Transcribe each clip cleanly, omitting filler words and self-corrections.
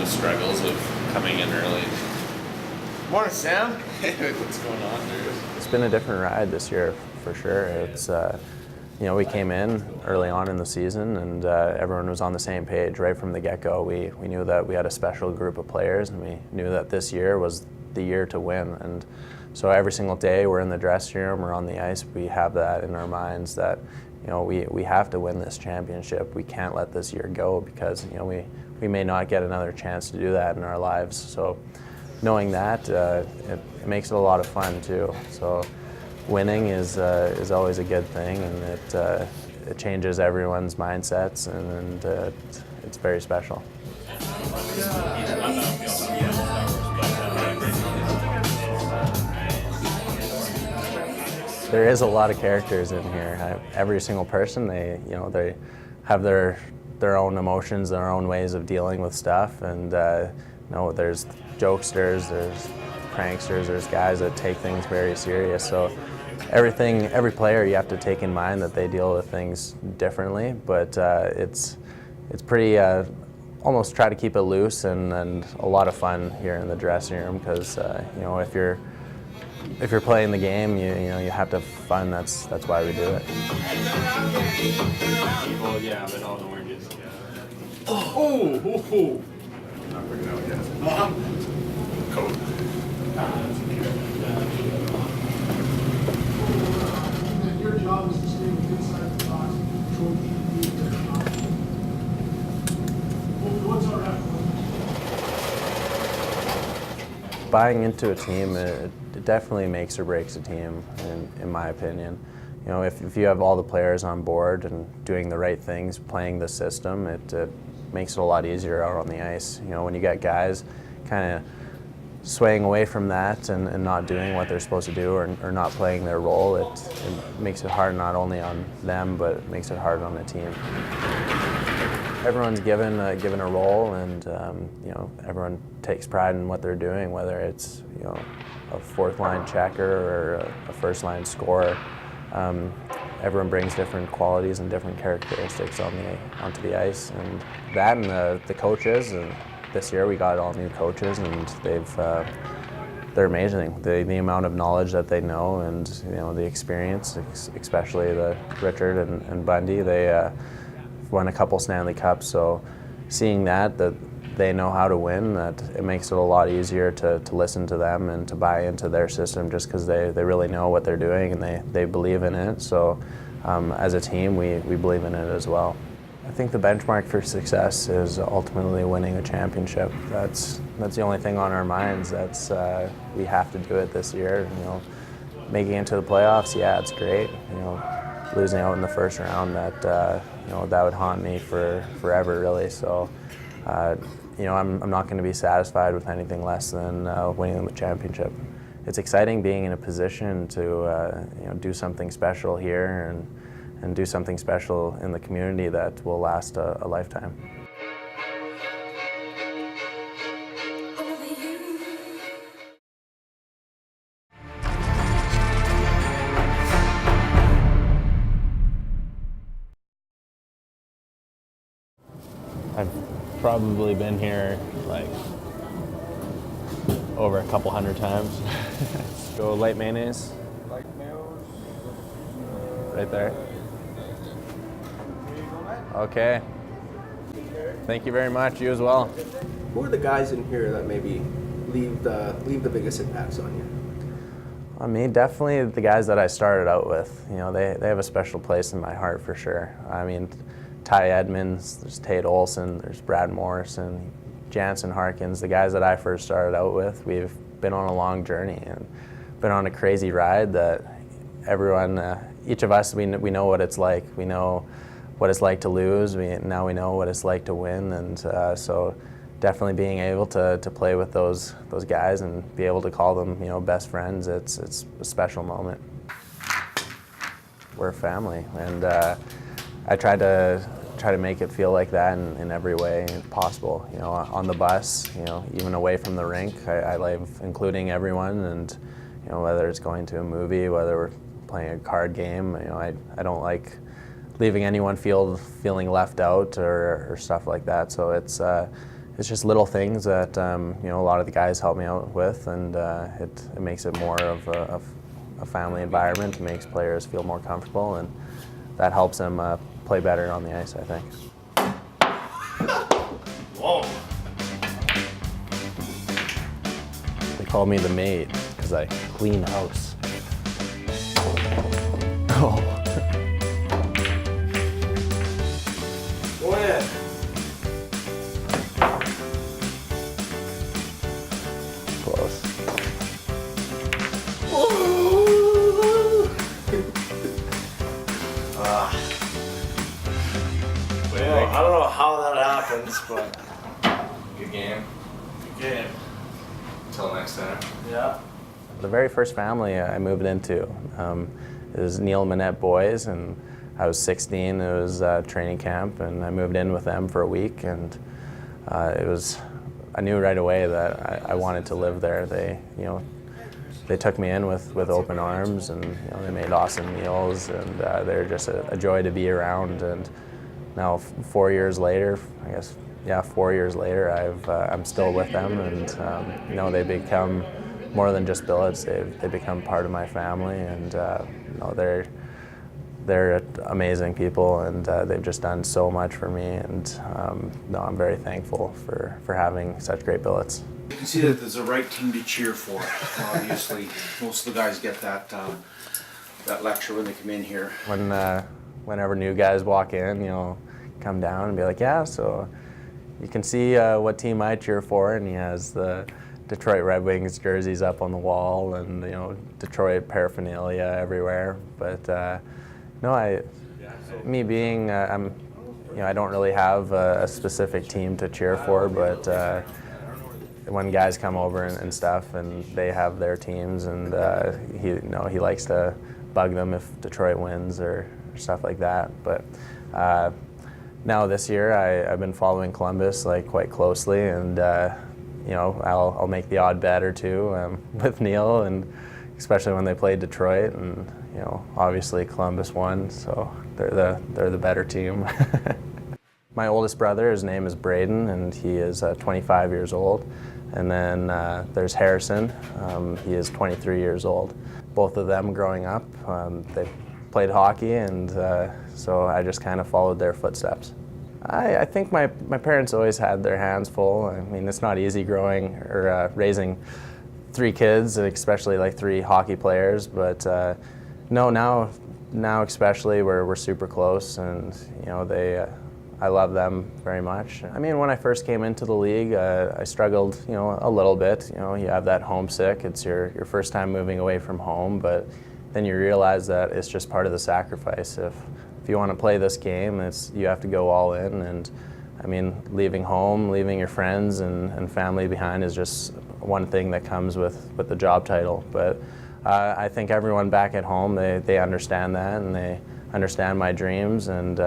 struggles with coming in early. Morning, Sam. What's going on there? It's been a different ride this year for sure. It's we came in early on in the season and everyone was on the same page right from the get-go. We knew that we had a special group of players and we knew that this year was the year to win. And so every single day we're in the dressing room, we're on the ice, we have that in our minds that we have to win this championship. We can't let this year go because we may not get another chance to do that in our lives. So knowing that, it makes it a lot of fun too. So winning is always a good thing, and it changes everyone's mindsets, and it's very special. There is a lot of characters in here. Every single person, they have their own emotions, their own ways of dealing with stuff, and there's jokesters, there's pranksters, there's guys that take things very serious. So every player you have to take in mind that they deal with things differently, but it's pretty almost try to keep it loose and a lot of fun here in the dressing room because if you're playing the game, you have to have fun. That's why we do it. Well, yeah, but all the oranges. Yeah. Oh! Not working out yet. Mom. Coat. Your job is to stay inside the box, control the what's our effort? Buying into a team, it definitely makes or breaks a team, in my opinion. If you have all the players on board and doing the right things, playing the system, it makes it a lot easier out on the ice. When you got guys kind of swaying away from that and not doing what they're supposed to do or not playing their role, it makes it hard not only on them, but it makes it hard on the team. Everyone's given a role, and everyone takes pride in what they're doing, whether it's a fourth line checker or a first line scorer. Everyone brings different qualities and different characteristics onto the ice, and that and the coaches. And this year we got all new coaches, and they're amazing. The amount of knowledge that they know, and the experience, especially the Richard and Bundy. They won a couple Stanley Cups, so seeing that they know how to win, that it makes it a lot easier to listen to them and to buy into their system just because they really know what they're doing and they believe in it. So as a team, we believe in it as well. I think the benchmark for success is ultimately winning a championship. That's the only thing on our minds. We have to do it this year. Making it to the playoffs, yeah, it's great. Losing out in the first round, that would haunt me forever, really. So, I'm not going to be satisfied with anything less than winning the championship. It's exciting being in a position to do something special here and do something special in the community that will last a lifetime. I've probably been here like over a couple hundred times. Go light mayonnaise. Like nails. Right there. Okay. Thank you very much. You as well. Who are the guys in here that maybe leave the biggest impacts on you? On me, definitely the guys that I started out with. They have a special place in my heart for sure. I mean, Ty Edmonds, there's Tate Olson, there's Brad Morrison, Jansen Harkins, the guys that I first started out with. We've been on a long journey and been on a crazy ride that everyone, each of us, we know what it's like. We know what it's like to lose. Now we know what it's like to win, and so definitely being able to play with those guys and be able to call them best friends, it's a special moment. We're a family, and I try to make it feel like that in every way possible. On the bus, even away from the rink, I love including everyone, and whether it's going to a movie, whether we're playing a card game, I don't like leaving anyone feeling left out or stuff like that. So it's it's just little things that you know, a lot of the guys help me out with, and it makes it more of a family environment. It makes players feel more comfortable, and that helps them play better on the ice, I think. Whoa. They call me the maid because I clean house. Oh. Go ahead. Close. Well, I don't know how that happens, but Good game. good game. Until next time. Yeah. The very first family I moved into, it was Neil Manette Boys, and I was 16. It was training camp, and I moved in with them for a week, and I knew right away that I wanted to live there. They took me in with open arms, and they made awesome meals, and they're just a joy to be around. And now 4 years later, I guess, yeah, 4 years later, I'm still with them, and they become more than just billets. They become part of my family, and they're amazing people, and they've just done so much for me, and I'm very thankful for having such great billets. You can see that there's a right team to cheer for. Obviously, most of the guys get that lecture when they come in here. Whenever new guys walk in, come down and be like, yeah, so you can see what team I cheer for, and he has the Detroit Red Wings jerseys up on the wall, and Detroit paraphernalia everywhere. But I don't really have a specific team to cheer for, but when guys come over and stuff, and they have their teams, and he likes to bug them if Detroit wins or stuff like that. But now this year, I've been following Columbus quite closely, and I'll make the odd bet or two with Neil, and especially when they played Detroit, and obviously Columbus won, so they're the better team. My oldest brother, his name is Braden, and he is 25 years old. And then there's Harrison, he is 23 years old. Both of them growing up, they played hockey, and so I just kind of followed their footsteps. I think my parents always had their hands full. I mean, it's not easy growing or raising 3 kids, especially 3 hockey players, but now especially we're super close, and I love them very much. I mean, when I first came into the league, I struggled, a little bit. You have that homesick. It's your first time moving away from home, but then you realize that it's just part of the sacrifice. If you want to play this game, you have to go all in. And I mean, leaving home, leaving your friends and family behind is just one thing that comes with the job title. But I think everyone back at home, they understand that, and they understand my dreams, and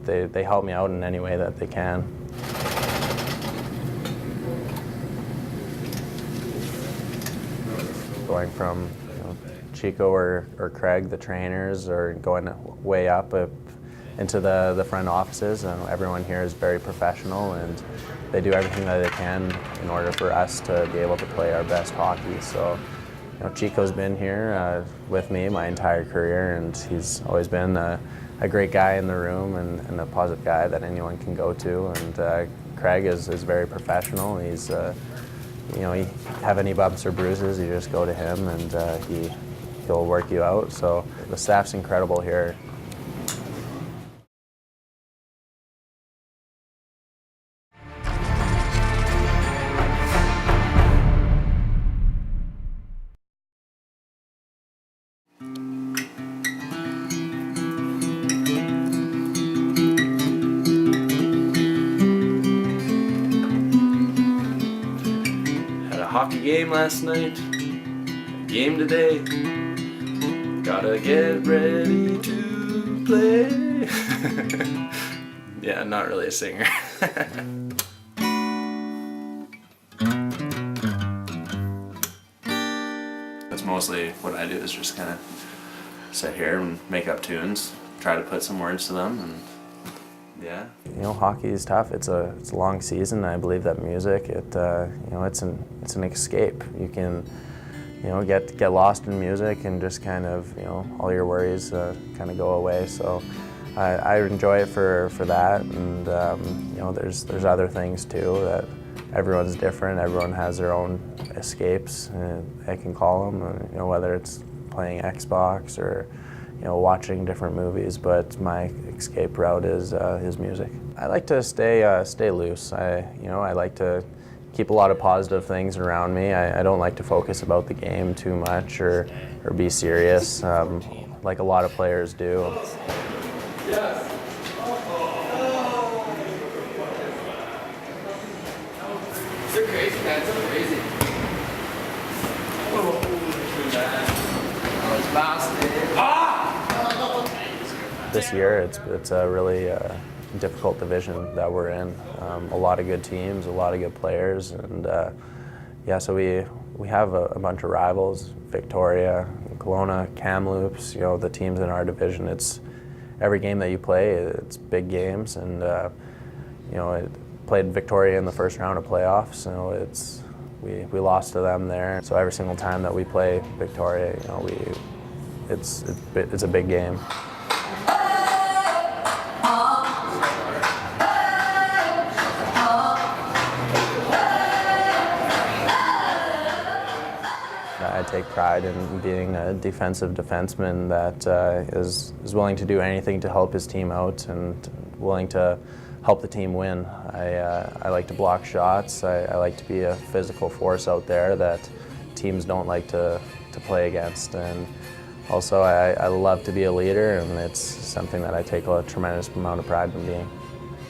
they help me out in any way that they can. Going from Chico or Craig, the trainers, or going way up into the front offices, and everyone here is very professional, and they do everything that they can in order for us to be able to play our best hockey. So Chico's been here with me my entire career, and he's always been a great guy in the room, and a positive guy that anyone can go to. And Craig is very professional. He's you have any bumps or bruises, you just go to him, and he'll work you out. So the staff's incredible here. Hockey game last night, game today. Gotta get ready to play. Yeah, not really a singer. That's mostly what I do, is just kind of sit here and make up tunes, try to put some words to them, and Yeah. You know, hockey is tough. It's a long season. I believe that music, it's an escape. You can, get lost in music and just kind of, all your worries kind of go away. So I enjoy it for that, and there's other things too that everyone's different. Everyone has their own escapes, I can call them. Whether it's playing Xbox or watching different movies, but my escape route is music. I like to stay loose. I like to keep a lot of positive things around me. I don't like to focus about the game too much or be serious, like a lot of players do. They're crazy, man. They're crazy. This year, it's a really difficult division that we're in. A lot of good teams, a lot of good players, and so we have a bunch of rivals: Victoria, Kelowna, Kamloops. The teams in our division. It's every game that you play, it's big games, and I played Victoria in the first round of playoffs. So we lost to them there. So every single time that we play Victoria, it's a big game. I take pride in being a defensive defenseman that is willing to do anything to help his team out and willing to help the team win. I like to block shots. I like to be a physical force out there that teams don't like to play against. And also, I love to be a leader, and it's something that I take a tremendous amount of pride in being.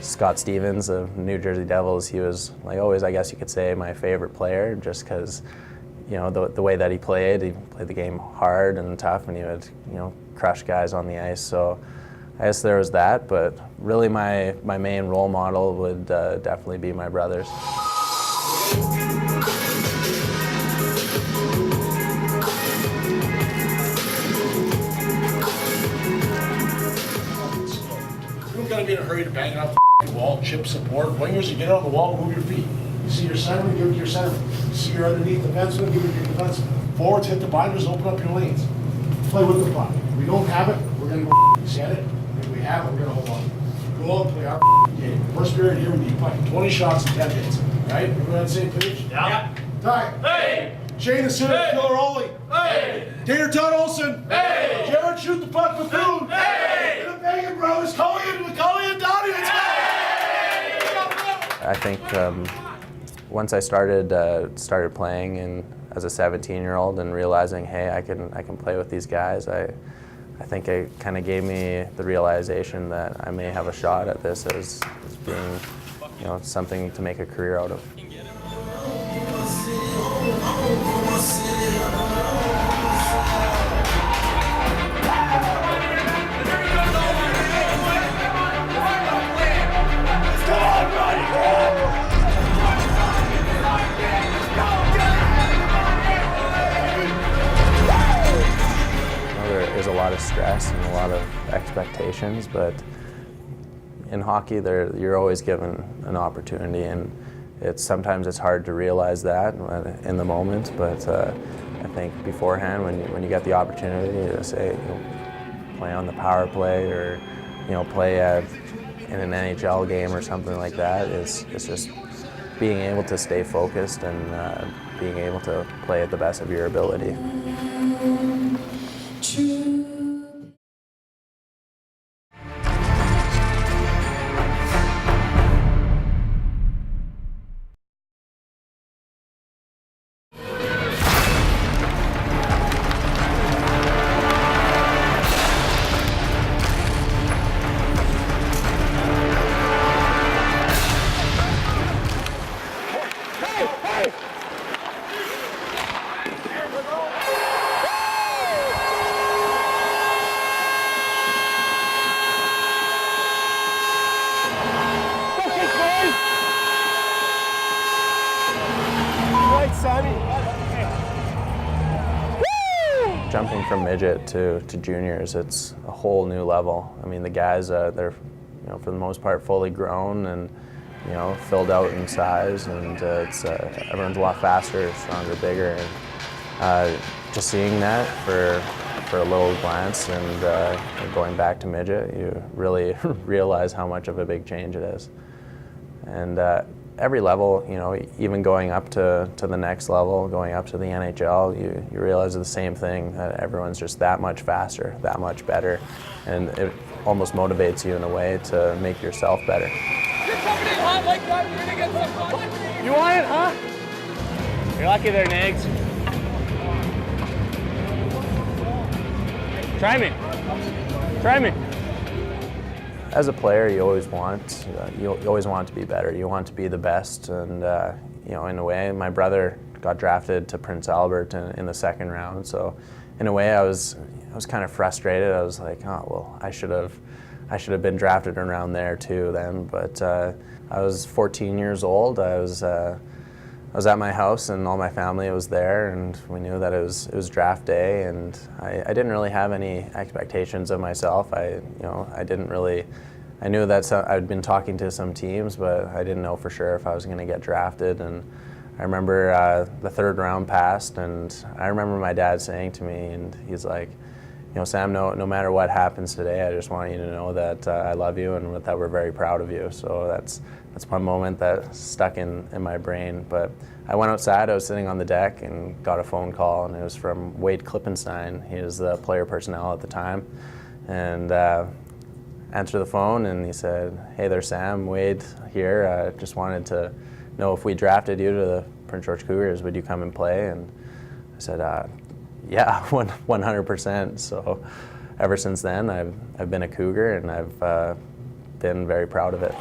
Scott Stevens of New Jersey Devils, he was always, I guess you could say, my favorite player, just because the way that he played the game hard and tough, and he would crush guys on the ice. So I guess there was that, but really my main role model would definitely be my brothers. You don't gotta be in a hurry to bang it off the wall, chip support. Wingers, you get on the wall, move your feet. You see your centerman, give it to your centerman. You see your underneath defenseman, give it to your defenseman. Forwards, hit the binders, open up your lanes. Play with the puck. If we don't have it, we're gonna go get it. If we have it, we're gonna hold on. Go out and play our game. First period here, we need play 20 shots in 10 minutes. Right? Everyone on the same page? Yeah. Time. Hey! Shane the center, Killer Ollie. Hey! Tater Todd Olsen. Hey! Jared shoot the puck with food. Hey! And the Bangin' Bros. Collie and Donnie. I think once I started playing and as a 17-year-old and realizing, hey, I can play with these guys, I think it kind of gave me the realization that I may have a shot at this as being, something to make a career out of. There's a lot of stress and a lot of expectations, but in hockey, you're always given an opportunity, and sometimes it's hard to realize that in the moment. But I think beforehand, when you get the opportunity to say, play on the power play or play in an NHL game or something like that, it's just being able to stay focused and being able to play at the best of your ability. Jumping from midget to juniors, it's a whole new level. I mean, the guys, they're for the most part fully grown and filled out in size, and everyone's a lot faster, stronger, bigger, and just seeing that for a little glance and going back to midget, you really realize how much of a big change it is. And every level, even going up to the next level, going up to the NHL, you realize the same thing, that everyone's just that much faster, that much better, and it almost motivates you in a way to make yourself better. You're coming in hot like that, you're gonna get some fun. You want it, huh? You're lucky there, Nags. Try me. Try me. As a player, you always want to be better. You want to be the best, and in a way, my brother got drafted to Prince Albert in the second round. So, in a way, I was kind of frustrated. I was like, oh well, I should have been drafted around there too then. But I was 14 years old. I was at my house, and all my family was there, and we knew that it was draft day, and I didn't really have any expectations of myself. I knew that I'd been talking to some teams, but I didn't know for sure if I was going to get drafted. And I remember the third round passed, and I remember my dad saying to me, and he's like, Sam, no matter what happens today, I just want you to know that I love you and that we're very proud of you. So that's one moment that stuck in my brain. But I went outside, I was sitting on the deck and got a phone call, and it was from Wade Klippenstein. He was the player personnel at the time. And answered the phone, and he said, hey there, Sam, Wade here. Just wanted to know if we drafted you to the Prince George Cougars, would you come and play? And I said, yeah, 100%. So ever since then, I've been a Cougar, and I've been very proud of it.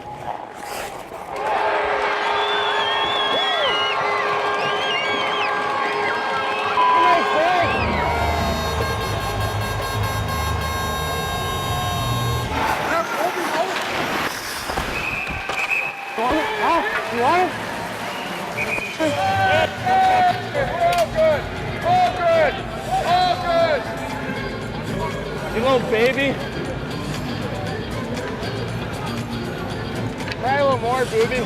You want it? All good, all good, all good. You little baby. Try a little more, booby.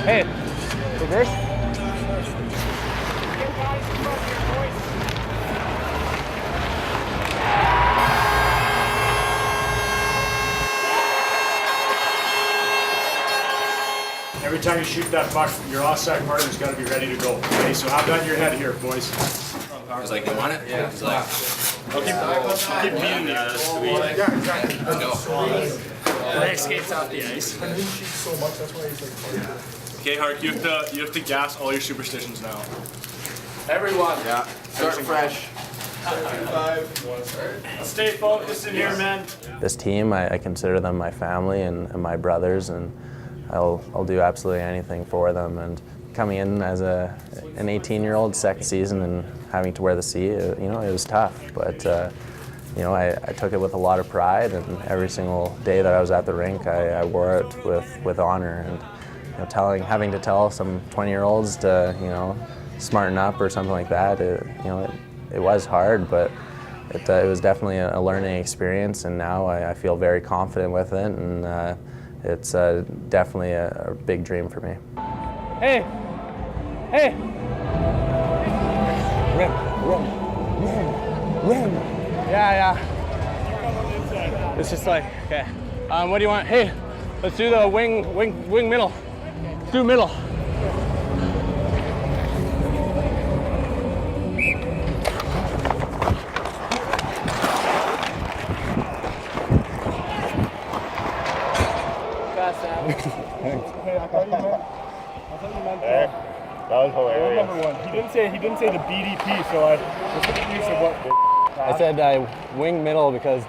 Hey, reverse. Every time you shoot that puck, your offside partner's got to be ready to go. Okay, so have that in your head here, boys. I was like, you want it? Yeah. He's like, I'll keep beating you. yeah, exactly. Let's go. Leg skates off the ice. Okay, Hark, you have to gas all your superstitions now. Everyone, starting fresh. Stay focused in here, man. This team, I consider them my family and my brothers, and I'll do absolutely anything for them. And coming in as an 18-year-old, second season, and having to wear the C, it was tough. But I took it with a lot of pride, and every single day that I was at the rink, I wore it with honor. And having to tell some 20-year-olds to smarten up or something like that, it was hard, but it was definitely a learning experience. And now I feel very confident with it, and it's definitely a big dream for me. Hey! Hey! Run! Yeah. It's just like, okay. What do you want? Hey, let's do the wing middle. Let's do middle. That was hilarious. Number one. He didn't say the BDP, so I was confused of what. I said wing middle because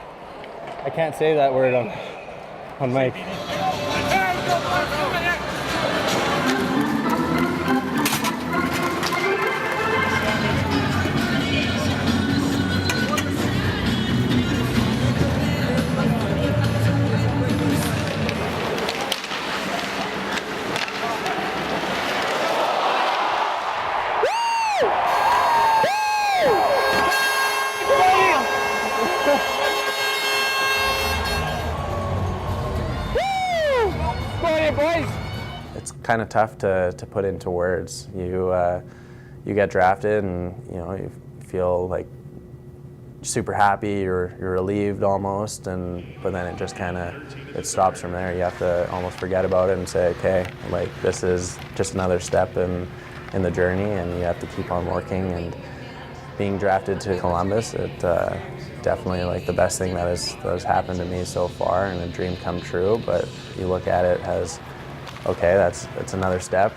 I can't say that word on mic. kind of tough to put into words. You get drafted and you feel like super happy, you're relieved almost, but then it just it stops from there. You have to almost forget about it and say, okay, like this is just another step in the journey, and you have to keep on working. And being drafted to Columbus, it definitely like the best thing that has happened to me so far, and a dream come true. But you look at it as, okay, that's another step.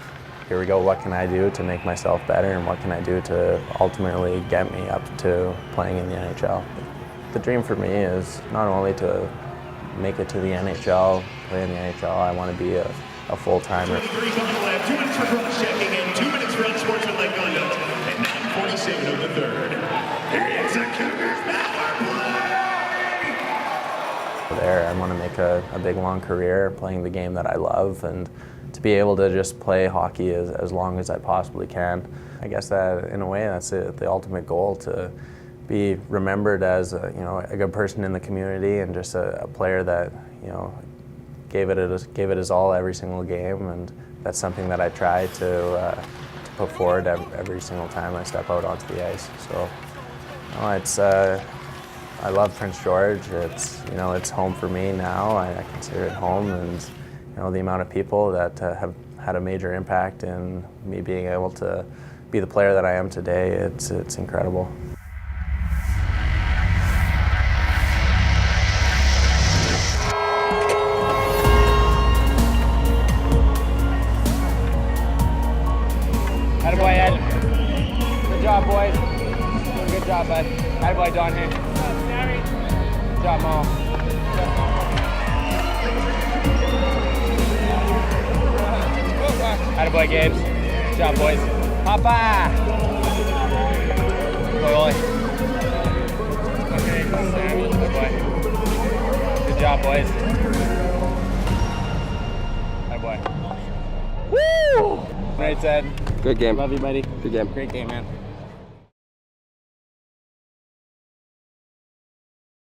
Here we go, what can I do to make myself better, and what can I do to ultimately get me up to playing in the NHL? The dream for me is not only to make it to the NHL, play in the NHL, I want to be a full-timer. 23's on the left, 2 minutes for cross checking and 2 minutes for unsportsmanlike conduct, and 9:47 of the third. It's a Cougars power play! There, I want to make a big, long career playing the game that I love, and to be able to just play hockey as long as I possibly can. I guess that, in a way, that's the ultimate goal, to be remembered as a good person in the community, and just a player that gave it his all every single game, and that's something that I try to put forward every single time I step out onto the ice. So, I love Prince George. It's home for me now. I consider it home, and the amount of people that have had a major impact in me being able to be the player that I am today, it's incredible. Attaboy, Ed. Good job, boys. Doing a good job, bud. Attaboy, Don here. Good job, Mo. Attaboy, Gabes. Good job, boys. Papa! Good boy. Okay, Sammy. Good boy. Good job, boys. Attaboy. Woo! Right, Ed. Good game. Love you, buddy. Good game. Great game, man.